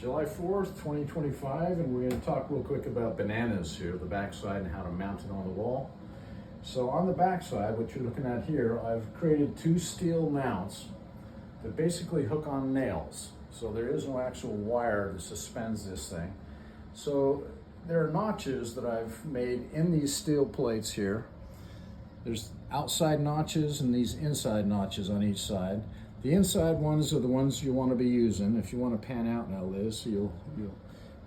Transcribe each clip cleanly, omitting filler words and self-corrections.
July 4th, 2025, and we're going to talk real quick about bananas here, the backside and how to mount it on the wall. So on the backside, what you're looking at here, I've created two steel mounts that basically hook on nails. So there is no actual wire that suspends this thing. So there are notches that I've made in these steel plates here. There's outside notches and these inside notches on each side. The inside ones are the ones you want to be using if you want to pan out now, Liz. So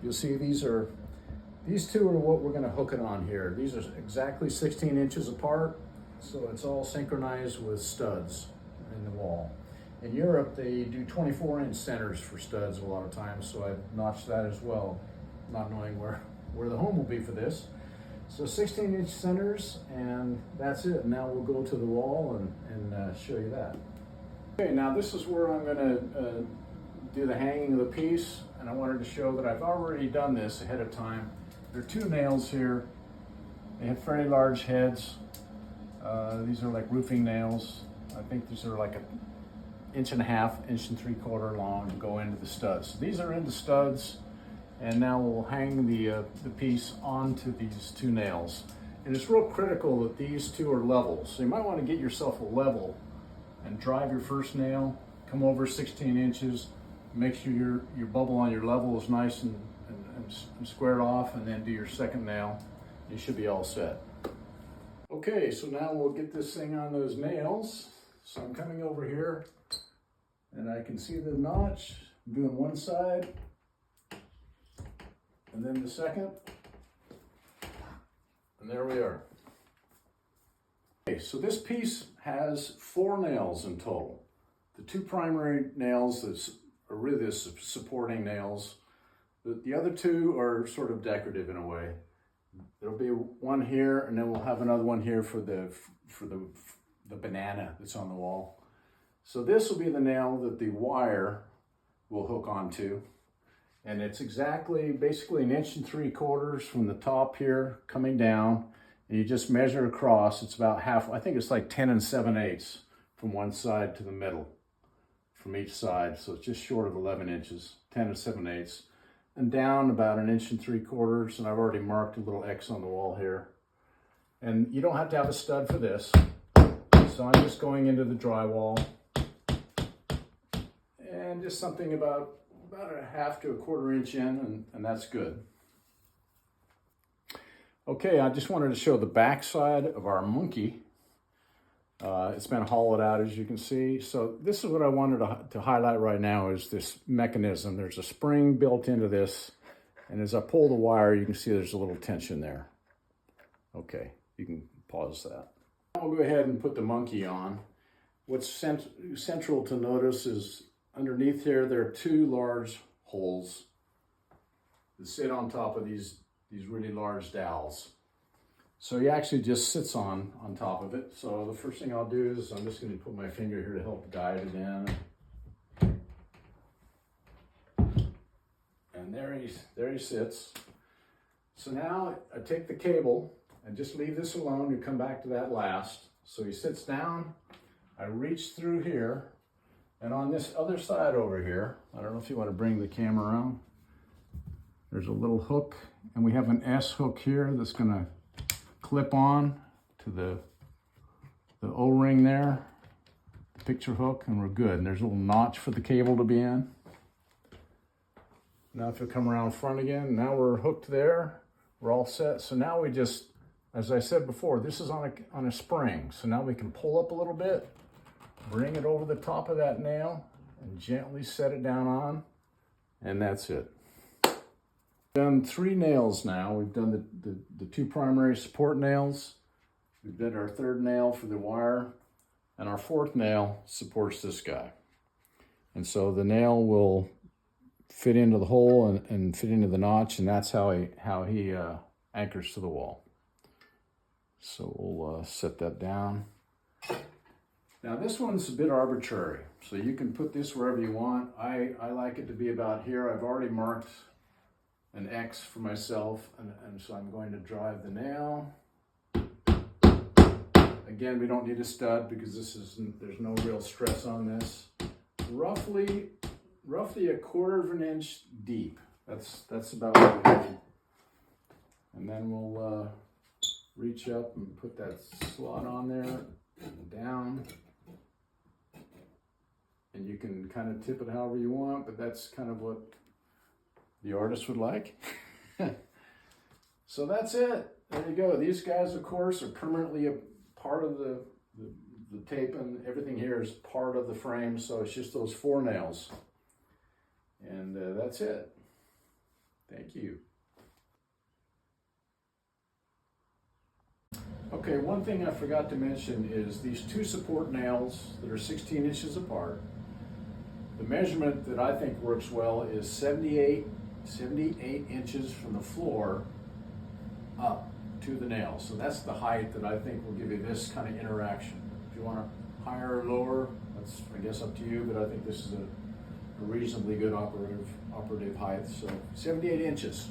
you'll see these two are what we're going to hook it on here. These are exactly 16 inches apart, so it's all synchronized with studs in the wall. In Europe, they do 24-inch centers for studs a lot of times, so I've notched that as well, not knowing where the home will be for this. So 16-inch centers, and that's it. Now we'll go to the wall and show you that. Okay, now this is where I'm going to do the hanging of the piece, and I wanted to show that I've already done this ahead of time. There are two nails here. They have fairly large heads. These are like roofing nails. I think these are like 1.5 inches, 1.75 inches long to go into the studs. So these are into studs, and now we'll hang the piece onto these two nails. And it's real critical that these two are level. So you might want to get yourself a level and drive your first nail, come over 16 inches, make sure your bubble on your level is nice and squared off, and then do your second nail. You should be all set. Okay, so now we'll get this thing on those nails. So I'm coming over here, and I can see the notch. I'm doing one side, and then the second, and there we are. Okay, so this piece has 4 nails in total. The two primary nails that are really the supporting nails. The other two are sort of decorative in a way. There'll be one here, and then we'll have another one here for the banana that's on the wall. So this will be the nail that the wire will hook onto. And it's basically 1.75 inches from the top here coming down. And you just measure across. It's about half, I think it's like 10 7/8 from one side to the middle, from each side. So it's just short of 11 inches, 10 7/8. And down about 1.75 inches. And I've already marked a little X on the wall here. And you don't have to have a stud for this. So I'm just going into the drywall. And just something about 1/2 to 1/4 inch in, and that's good. Okay, I just wanted to show the back side of our monkey. It's been hollowed out, as you can see. So this is what I wanted to highlight right now, is this mechanism. There's a spring built into this, and as I pull the wire, you can see there's a little tension there. Okay, you can pause that. I'll go ahead and put the monkey on. What's central to notice is underneath here, there are 2 large holes that sit on top of these really large dowels. So he actually just sits on top of it. So the first thing I'll do is I'm just going to put my finger here to help guide it in. And there he sits. So now I take the cable and just leave this alone. You come back to that last. So he sits down. I reach through here, and on this other side over here, I don't know if you want to bring the camera around. There's a little hook, and we have an S hook here that's going to clip on to the O-ring there, picture hook, and we're good. And there's a little notch for the cable to be in. Now if you come around front again, now we're hooked there. We're all set. So now we just, as I said before, this is on a spring. So now we can pull up a little bit, bring it over the top of that nail, and gently set it down on, and that's it. Done 3 nails now. We've done the 2 primary support nails. We've done our 3rd nail for the wire, and our 4th nail supports this guy. And so the nail will fit into the hole and fit into the notch, and that's how he anchors to the wall. So we'll set that down. Now this one's a bit arbitrary, so you can put this wherever you want. I like it to be about here. I've already marked an X for myself, and so I'm going to drive the nail. Again, we don't need a stud because there's no real stress on this. Roughly roughly 1/4 inch deep. That's about what we need. And then we'll reach up and put that slot on there and down. And you can kind of tip it however you want, but that's kind of what the artist would like. So that's it. There you go. These guys, of course, are permanently a part of the tape, and everything here is part of the frame, so it's just those 4 nails. And that's it. Thank you. Okay, one thing I forgot to mention is these 2 support nails that are 16 inches apart. The measurement that I think works well is 78 inches from the floor up to the nail. So that's the height that I think will give you this kind of interaction. If you want to higher or lower, that's I guess up to you, but I think this is a reasonably good operative height. So 78 inches.